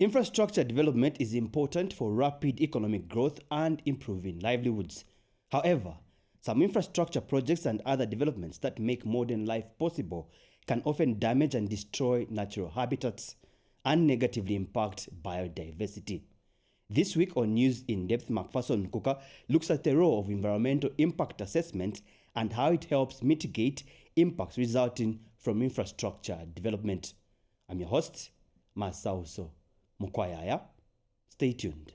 Infrastructure development is important for rapid economic growth and improving livelihoods. However, some infrastructure projects and other developments that make modern life possible can often damage and destroy natural habitats and negatively impact biodiversity. This week on News in Depth, Macpherson Kuka looks at the role of environmental impact assessment and how it helps mitigate impacts resulting from infrastructure development. I'm your host, Masauso Mukwayaya. Stay tuned.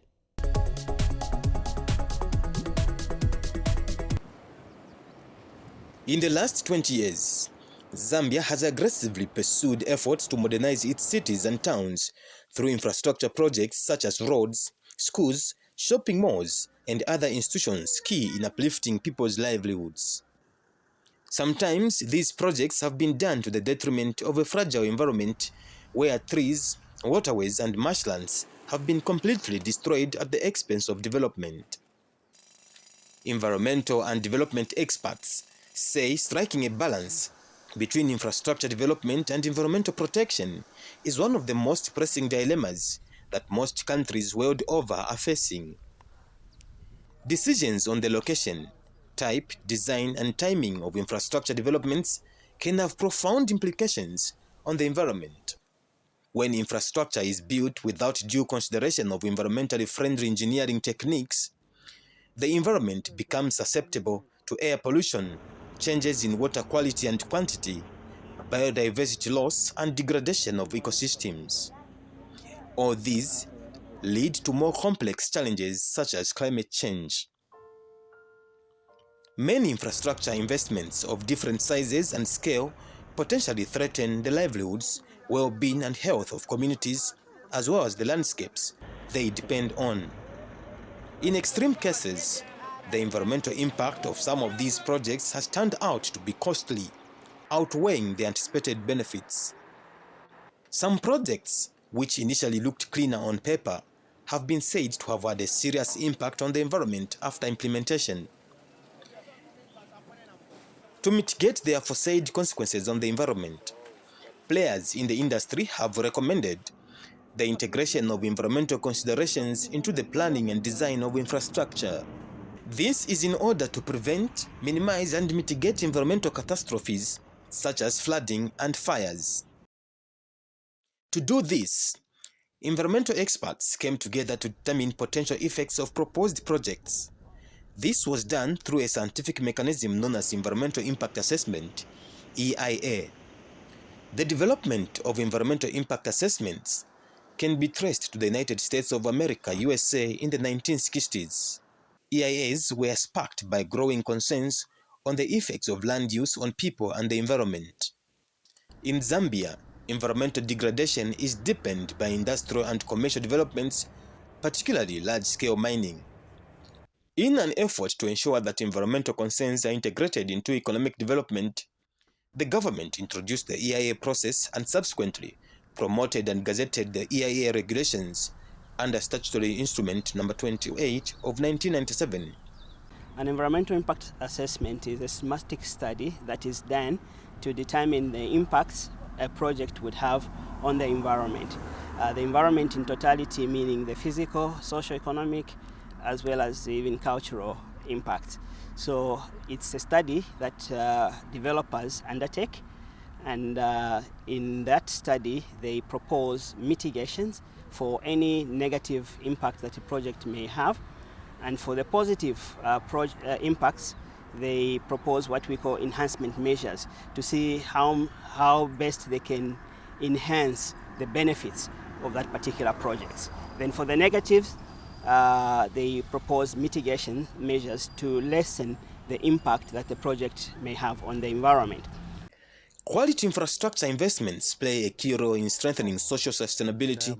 In the last 20 years, Zambia has aggressively pursued efforts to modernize its cities and towns through infrastructure projects such as roads, schools, shopping malls, and other institutions key in uplifting people's livelihoods. Sometimes these projects have been done to the detriment of a fragile environment where trees, waterways, and marshlands have been completely destroyed at the expense of development. Environmental and development experts say striking a balance between infrastructure development and environmental protection is one of the most pressing dilemmas that most countries world over are facing. Decisions on the location, type, design, and timing of infrastructure developments can have profound implications on the environment. When infrastructure is built without due consideration of environmentally friendly engineering techniques, the environment becomes susceptible to air pollution, changes in water quality and quantity, biodiversity loss, and degradation of ecosystems. All these lead to more complex challenges such as climate change. Many infrastructure investments of different sizes and scale potentially threaten the livelihoods, well-being, and health of communities, as well as the landscapes they depend on. In extreme cases, the environmental impact of some of these projects has turned out to be costly, outweighing the anticipated benefits. Some projects, which initially looked cleaner on paper, have been said to have had a serious impact on the environment after implementation. To mitigate the aforesaid consequences on the environment, players in the industry have recommended the integration of environmental considerations into the planning and design of infrastructure. This is in order to prevent, minimize, and mitigate environmental catastrophes such as flooding and fires. To do this, environmental experts came together to determine potential effects of proposed projects. This was done through a scientific mechanism known as Environmental Impact Assessment, EIA. The development of environmental impact assessments can be traced to the United States of America, USA, in the 1960s. EIAs were sparked by growing concerns on the effects of land use on people and the environment. In Zambia, environmental degradation is deepened by industrial and commercial developments, particularly large-scale mining. In an effort to ensure that environmental concerns are integrated into economic development, the government introduced the EIA process and subsequently promoted and gazetted the EIA regulations under Statutory Instrument No. 28 of 1997. An environmental impact assessment is a systematic study that is done to determine the impacts a project would have on the environment. The environment in totality, meaning the physical, socio-economic, as well as even cultural impacts. So it's a study that developers undertake, and in that study they propose mitigations for any negative impact that a project may have, and for the positive impacts they propose what we call enhancement measures to see how best they can enhance the benefits of that particular project. Then for the negatives, they propose mitigation measures to lessen the impact that the project may have on the environment. Quality infrastructure investments play a key role in strengthening social sustainability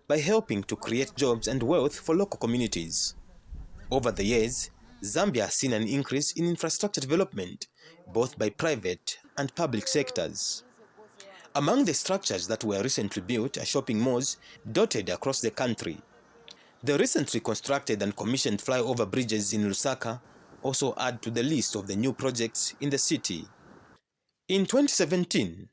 by helping to create jobs and wealth for local communities. Over the years, Zambia has seen an increase in infrastructure development, both by private and public sectors. Among the structures that were recently built are shopping malls dotted across the country. The recently constructed and commissioned flyover bridges in Lusaka also add to the list of the new projects in the city. In 2017,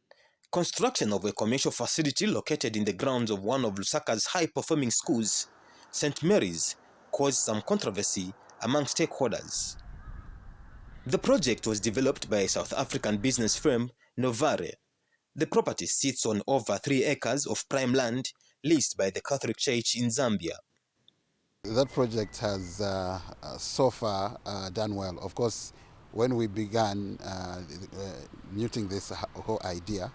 Construction of a commercial facility located in the grounds of one of Lusaka's high-performing schools, St. Mary's, caused some controversy among stakeholders. The project was developed by a South African business firm, Novare. The property sits on over 3 acres of prime land leased by the Catholic Church in Zambia. That project has so far done well. Of course, when we began muting this whole idea,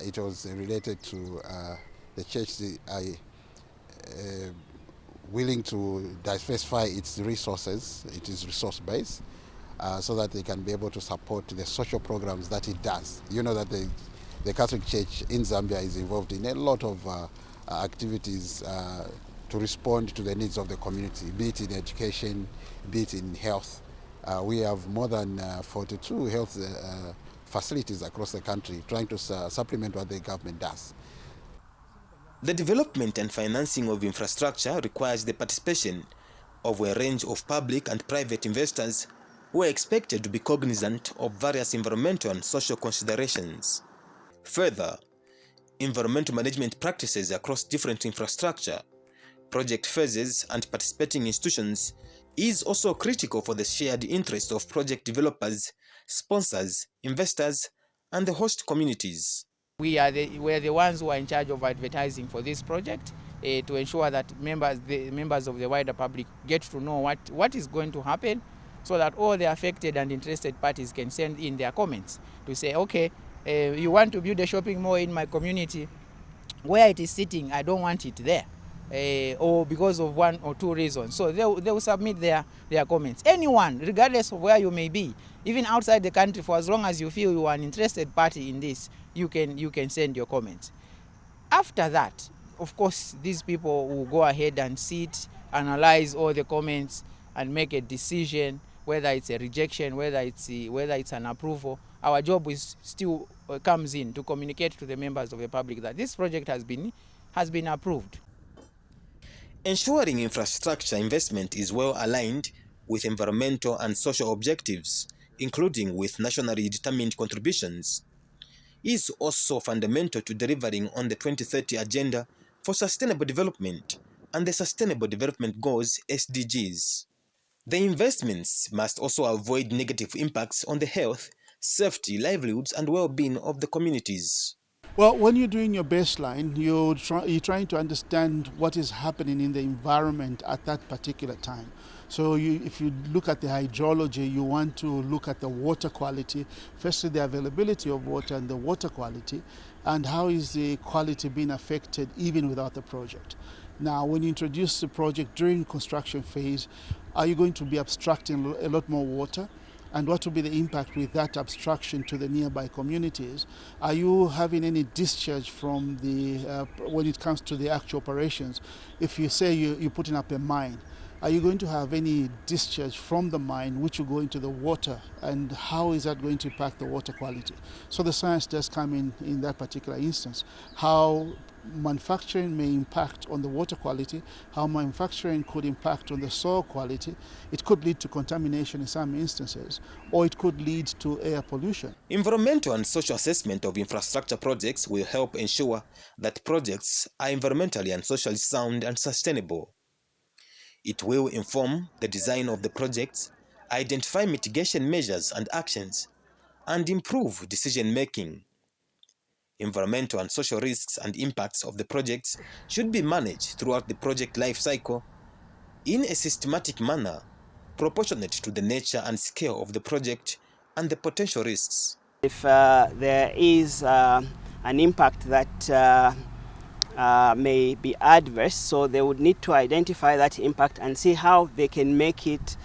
it was related to the church willing to diversify its resources, it is resource-based, so that they can be able to support the social programs that it does. You know that the Catholic Church in Zambia is involved in a lot of activities to respond to the needs of the community, be it in education, be it in health. We have more than 42 health facilities across the country trying to supplement what the government does. The development and financing of infrastructure requires the participation of a range of public and private investors who are expected to be cognizant of various environmental and social considerations. Further, environmental management practices across different infrastructure, project phases, and participating institutions is also critical for the shared interest of project developers, sponsors, investors, and the host communities. We're the ones who are in charge of advertising for this project to ensure that the members of the wider public get to know what is going to happen, so that all the affected and interested parties can send in their comments to say, okay, you want to build a shopping mall in my community, where it is sitting, I don't want it there. Or because of 1 or 2 reasons. So they will submit their comments. Anyone, regardless of where you may be, even outside the country, for as long as you feel you are an interested party in this, you can send your comments. After that, of course, these people will go ahead and sit, analyze all the comments, and make a decision, whether it's a rejection, whether it's an approval. Our job is still comes in to communicate to the members of the public that this project has been approved. Ensuring infrastructure investment is well aligned with environmental and social objectives, including with nationally determined contributions, is also fundamental to delivering on the 2030 Agenda for Sustainable Development and the Sustainable Development Goals (SDGs). The investments must also avoid negative impacts on the health, safety, livelihoods, and well-being of the communities. Well, when you're doing your baseline, you're trying to understand what is happening in the environment at that particular time. So if you look at the hydrology, you want to look at the water quality, firstly the availability of water and the water quality, and how is the quality being affected even without the project. Now, when you introduce the project during construction phase, are you going to be abstracting a lot more water? And what will be the impact with that abstraction to the nearby communities? Are you having any discharge from when it comes to the actual operations? If you say you're putting up a mine, are you going to have any discharge from the mine which will go into the water, and how is that going to impact the water quality? So the science does come in that particular instance. How manufacturing may impact on the water quality, how manufacturing could impact on the soil quality. It could lead to contamination in some instances, or it could lead to air pollution. Environmental and social assessment of infrastructure projects will help ensure that projects are environmentally and socially sound and sustainable. It will inform the design of the projects, identify mitigation measures and actions, and improve decision-making. Environmental and social risks and impacts of the projects should be managed throughout the project life cycle in a systematic manner, proportionate to the nature and scale of the project and the potential risks. If there is an impact that may be adverse, so they would need to identify that impact and see how they can make it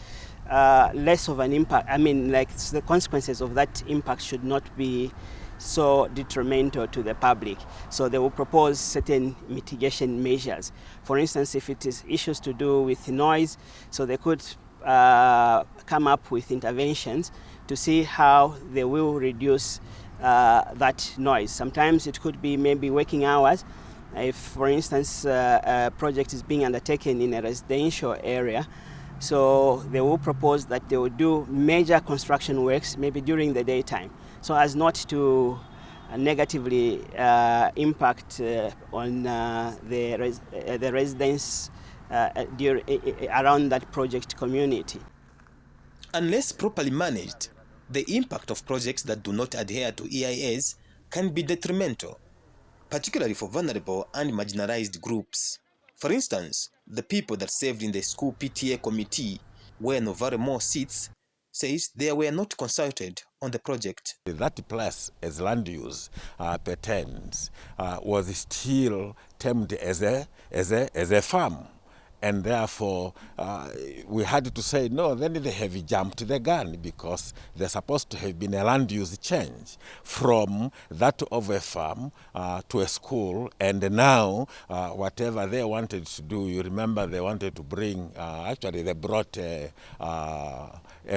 less of an impact. I mean, like, the consequences of that impact should not be so detrimental to the public. So they will propose certain mitigation measures. For instance, if it is issues to do with noise, so they could come up with interventions to see how they will reduce that noise. Sometimes it could be maybe working hours. If, for instance, a project is being undertaken in a residential area, so they will propose that they will do major construction works maybe during the daytime, so as not to negatively impact on the residents around that project community. Unless properly managed, the impact of projects that do not adhere to EIAs can be detrimental, particularly for vulnerable and marginalized groups. For instance, the people that served in the school PTA committee where Novare More sits says they were not consulted on the project. That place as land use pertains was still termed as a farm. And therefore, we had to say, no, then they have jumped the gun because there's supposed to have been a land use change from that of a farm to a school. And now, whatever they wanted to do, you remember they wanted to bring, actually they brought a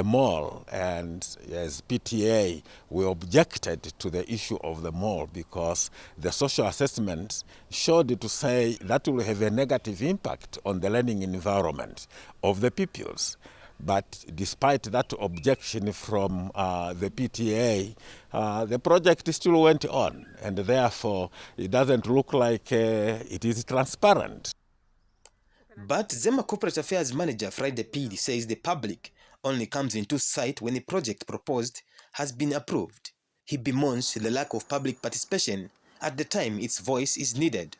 mall. And as PTA, we objected to the issue of the mall because the social assessment showed to say that will have a negative impact on the learning environment of the pupils. But despite that objection from the PTA, the project still went on, and therefore it doesn't look like it is transparent. But Zema Corporate Affairs Manager Friday Pili says the public only comes into sight when a project proposed has been approved. He bemoans the lack of public participation at the time its voice is needed.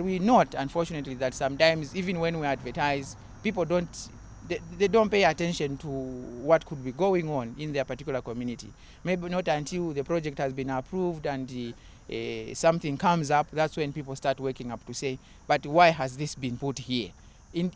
We note, unfortunately, that sometimes even when we advertise, people they don't pay attention to what could be going on in their particular community. Maybe not until the project has been approved and something comes up, that's when people start waking up to say, but why has this been put here?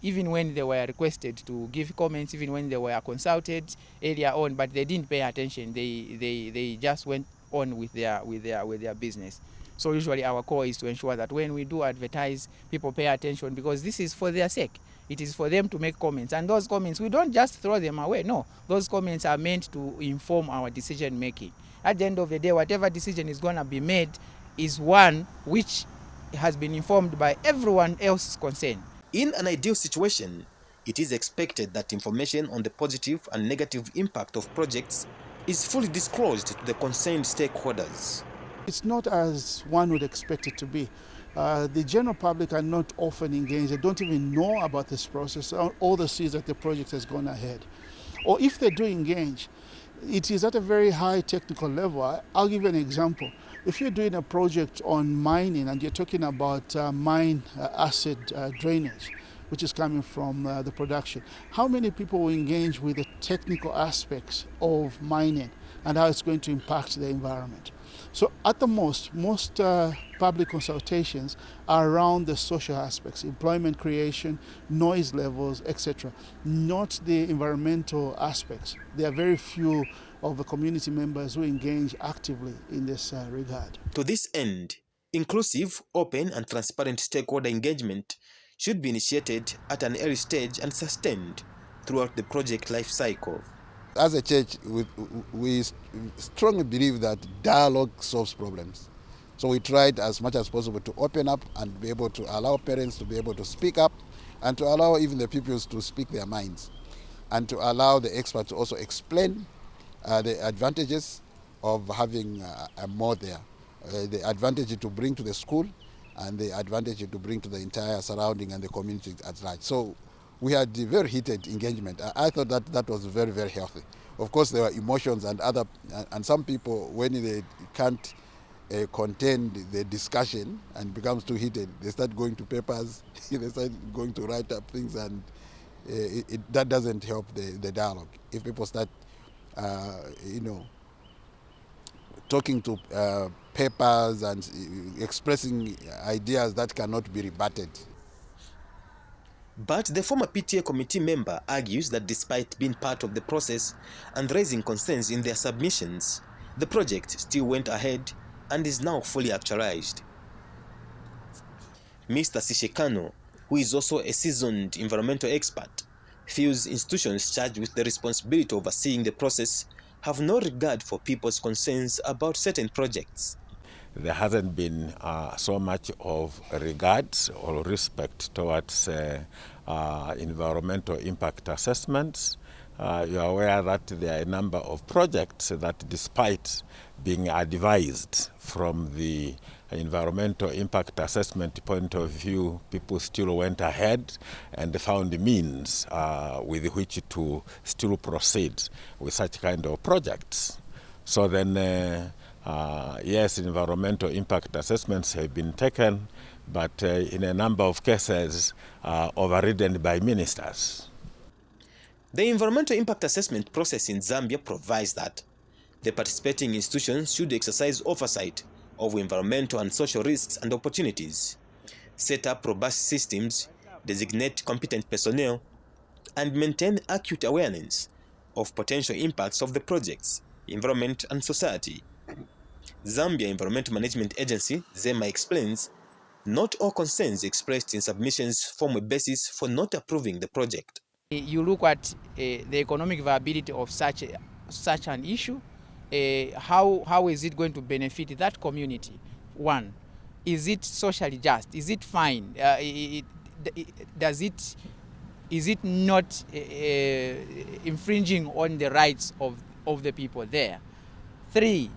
Even when they were requested to give comments, even when they were consulted earlier on, but they didn't pay attention. They just went on with their business. So usually our core is to ensure that when we do advertise, people pay attention because this is for their sake. It is for them to make comments. And those comments, we don't just throw them away. No, those comments are meant to inform our decision making. At the end of the day, whatever decision is going to be made is one which has been informed by everyone else concerned. In an ideal situation, it is expected that information on the positive and negative impact of projects is fully disclosed to the concerned stakeholders. It's not as one would expect it to be. The general public are not often engaged. They don't even know about this process. All they see is that the project has gone ahead. Or if they do engage, it is at a very high technical level. I'll give you an example. If you're doing a project on mining and you're talking about mine acid drainage, which is coming from the production, how many people will engage with the technical aspects of mining and how it's going to impact the environment? So at the most public consultations are around the social aspects, employment creation, noise levels, etc., not the environmental aspects. There are very few of the community members who engage actively in this regard. To this end, inclusive, open, and transparent stakeholder engagement should be initiated at an early stage and sustained throughout the project life cycle. As a church, we strongly believe that dialogue solves problems. So we tried as much as possible to open up and be able to allow parents to be able to speak up and to allow even the pupils to speak their minds and to allow the experts to also explain the advantages of having a mall there, the advantage to bring to the school and the advantage to bring to the entire surrounding and the community at large. So we had very heated engagement. I thought that was very, very healthy. Of course, there were emotions and some people, when they can't contain the discussion and becomes too heated, they start going to papers, they start going to write up things, and that doesn't help the dialogue. If people start, talking to papers and expressing ideas that cannot be rebutted. But the former PTA committee member argues that despite being part of the process and raising concerns in their submissions, the project still went ahead and is now fully actualized. Mr. Sishekano, who is also a seasoned environmental expert, feels institutions charged with the responsibility of overseeing the process have no regard for people's concerns about certain projects. there hasn't been so much of regard or respect towards environmental impact assessments. You are aware that there are a number of projects that, despite being advised from the environmental impact assessment point of view, people still went ahead and found means with which to still proceed with such kind of projects. So then, yes, environmental impact assessments have been taken, but in a number of cases overridden by ministers. The environmental impact assessment process in Zambia provides that the participating institutions should exercise oversight of environmental and social risks and opportunities, set up robust systems, designate competent personnel, and maintain acute awareness of potential impacts of the projects, environment, and society. Zambia Environmental Management Agency, ZEMA, explains, not all concerns expressed in submissions form a basis for not approving the project. You look at the economic viability of such an issue. How is it going to benefit that community? One, is it socially just? Is it fine? Is it not infringing on the rights of the people there? Three,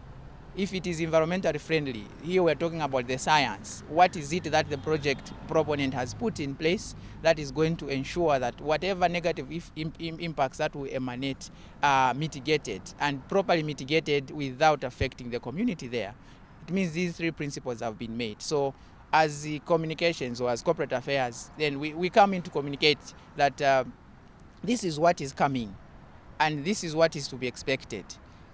if it is environmentally friendly, here we're talking about the science. What is it that the project proponent has put in place that is going to ensure that whatever negative impacts that will emanate are mitigated, and properly mitigated without affecting the community there? It means these three principles have been made. So as the communications or as corporate affairs, then we come in to communicate that this is what is coming and this is what is to be expected,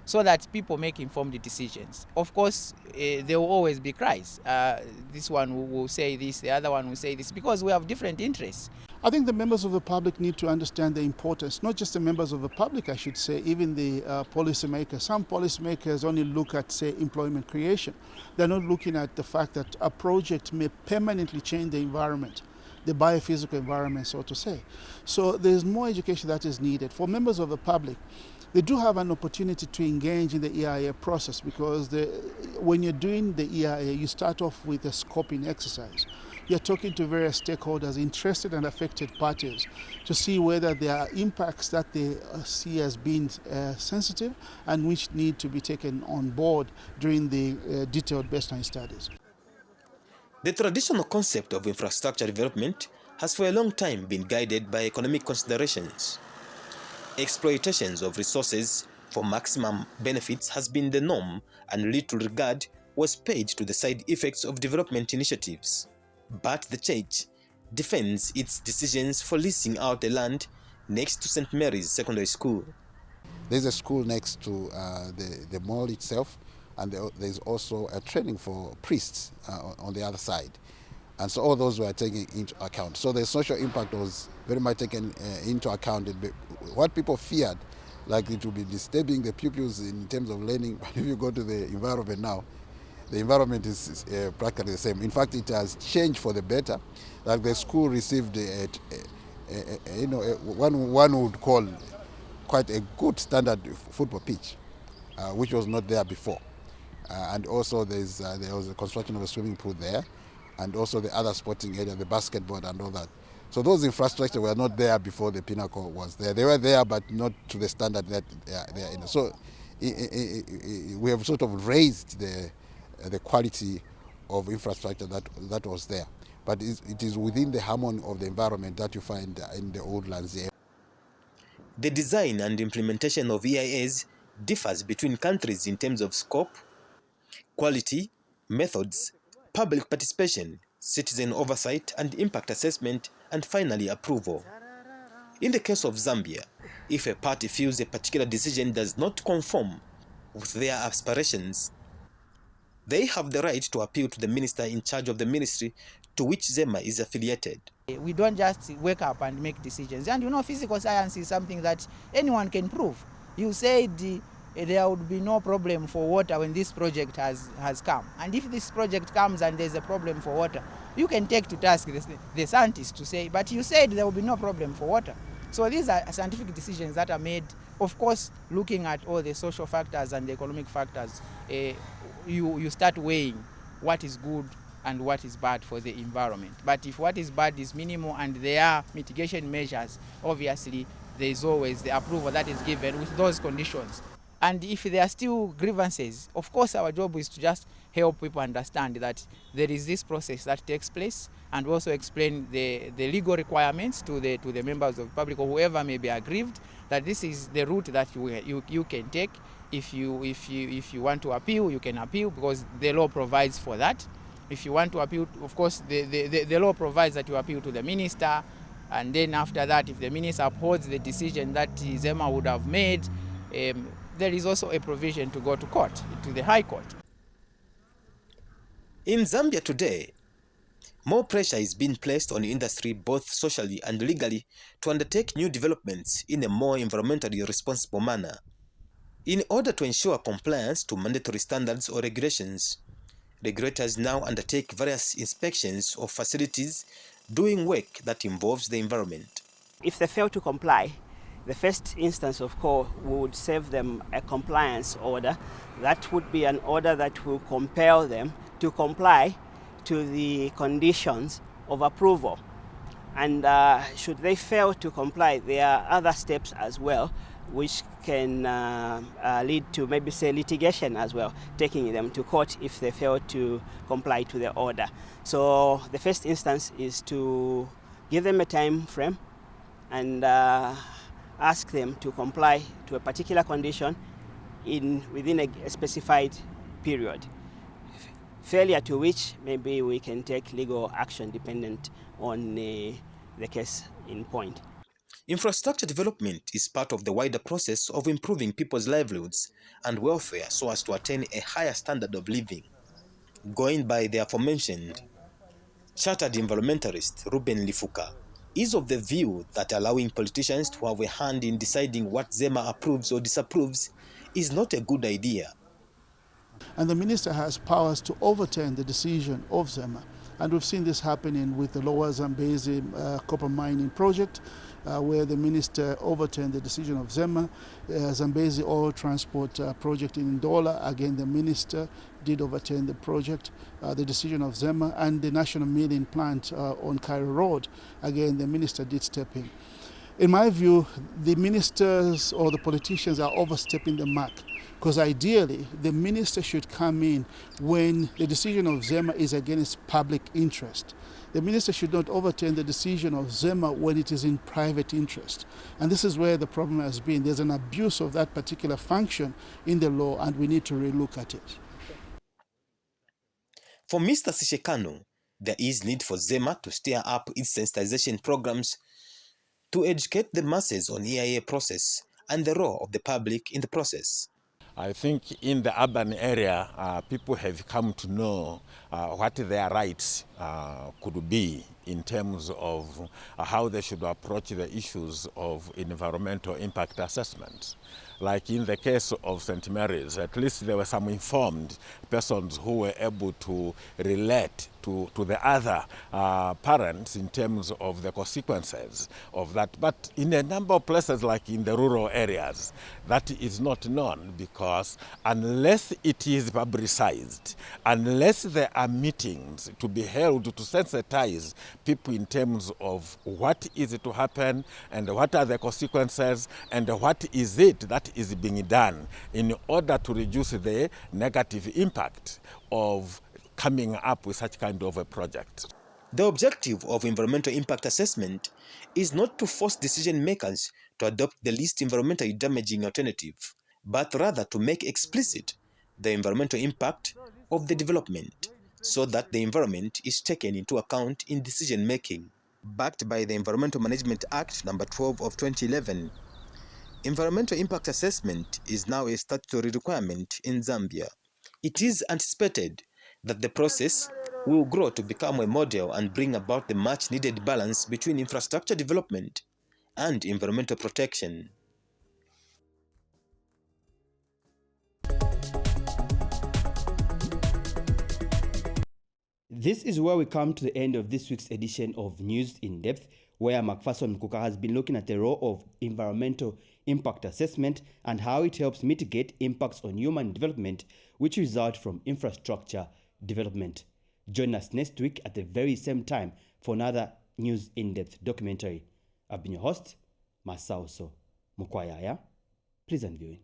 so that people make informed decisions. Of course, there will always be cries. This one will say this, the other one will say this, because we have different interests. I think the members of the public need to understand the importance, not just the members of the public, I should say, even the policymakers. Some policymakers only look at, say, employment creation. They're not looking at the fact that a project may permanently change the environment, the biophysical environment, so to say. So there's more education that is needed. For members of the public, they do have an opportunity to engage in the EIA process, because when you're doing the EIA, you start off with a scoping exercise. You're talking to various stakeholders, interested and affected parties, to see whether there are impacts that they see as being sensitive and which need to be taken on board during the detailed baseline studies. The traditional concept of infrastructure development has for a long time been guided by economic considerations. Exploitations of resources for maximum benefits has been the norm, and little regard was paid to the side effects of development initiatives. But the church defends its decisions for leasing out the land next to St. Mary's Secondary School. There's a school next to the mall itself, and there's also a training for priests on the other side. And so all those were taken into account. So the social impact was very much taken into account. What people feared, like it would be disturbing the pupils in terms of learning, but if you go to the environment now, the environment is practically the same. In fact, it has changed for the better. Like the school received one would call quite a good standard football pitch, which was not there before. And also there was the construction of a swimming pool there, and also the other sporting area, the basketball and all that. So those infrastructure were not there before the Pinnacle was there. They were there, but not to the standard that they are in. So we have sort of raised the quality of infrastructure that was there. But it is within the harmony of the environment that you find in the old lands here. The design and implementation of EIAs differs between countries in terms of scope, quality, methods, public participation, citizen oversight and impact assessment, and finally approval. In the case of Zambia, if a party feels a particular decision does not conform with their aspirations, they have the right to appeal to the minister in charge of the ministry to which ZEMA is affiliated. We don't just wake up and make decisions. And you know, physical science is something that anyone can prove. You said there would be no problem for water when this project has come. And if this project comes and there's a problem for water, you can take to task the scientists to say, but you said there will be no problem for water. So these are scientific decisions that are made, of course, looking at all the social factors and the economic factors. You start weighing what is good and what is bad for the environment. But if what is bad is minimal and there are mitigation measures, obviously there is always the approval that is given with those conditions. And if there are still grievances, of course our job is to just help people understand that there is this process that takes place, and also explain the legal requirements to the members of the public or whoever may be aggrieved, that this is the route that you can take. If you want to appeal, you can appeal because the law provides for that. If you want to appeal, of course the law provides that you appeal to the minister, and then after that, if the minister upholds the decision that Zema would have made, there is also a provision to go to court, to the High Court. In Zambia today, more pressure is being placed on the industry both socially and legally to undertake new developments in a more environmentally responsible manner. In order to ensure compliance to mandatory standards or regulations, regulators now undertake various inspections of facilities doing work that involves the environment. If they fail to comply, the first instance, of course, would serve them a compliance order. That would be an order that will compel them to comply to the conditions of approval. And should they fail to comply, there are other steps as well which can lead to maybe say litigation as well, taking them to court if they fail to comply to the order. So the first instance is to give them a time frame and ask them to comply to a particular condition within a specified period. Failure to which maybe we can take legal action dependent on the case in point. Infrastructure development is part of the wider process of improving people's livelihoods and welfare so as to attain a higher standard of living. Going by the aforementioned, chartered environmentalist Ruben Lifuka is of the view that allowing politicians to have a hand in deciding what Zema approves or disapproves is not a good idea. And the minister has powers to overturn the decision of Zema. And we've seen this happening with the Lower Zambezi copper mining project, where the minister overturned the decision of Zema. Zambezi oil transport project in Ndola, again the minister did overturn the project, the decision of Zema, and the national milling plant on Cairo Road, again the minister did step in. In my view, the ministers or the politicians are overstepping the mark, because ideally the minister should come in when the decision of Zema is against public interest. The minister should not overturn the decision of Zema when it is in private interest. And this is where the problem has been. There's an abuse of that particular function in the law, and we need to relook at it. For Mr. Sishekano, there is need for Zema to steer up its sensitization programs to educate the masses on EIA process and the role of the public in the process. I think in the urban area, people have come to know what their rights could be in terms of how they should approach the issues of environmental impact assessments. Like in the case of St. Mary's, at least there were some informed persons who were able to relate to the other parents in terms of the consequences of that. But in a number of places, like in the rural areas, that is not known, because unless it is publicized, unless there are meetings to be held to sensitize people in terms of what is to happen and what are the consequences and what is it that is being done in order to reduce the negative impact of coming up with such kind of a project. The objective of environmental impact assessment is not to force decision makers to adopt the least environmentally damaging alternative, but rather to make explicit the environmental impact of the development so that the environment is taken into account in decision making. Backed by the Environmental Management Act No. 12 of 2011, environmental impact assessment is now a statutory requirement in Zambia. It is anticipated that the process will grow to become a model and bring about the much needed balance between infrastructure development and environmental protection. This is where we come to the end of this week's edition of News in Depth, where Macpherson Mkuka has been looking at the role of environmental impact assessment and how it helps mitigate impacts on human development which result from infrastructure development. Join us next week at the very same time for another news in-depth documentary. I've been your host, Masauso Mukwayaya. Pleasant viewing.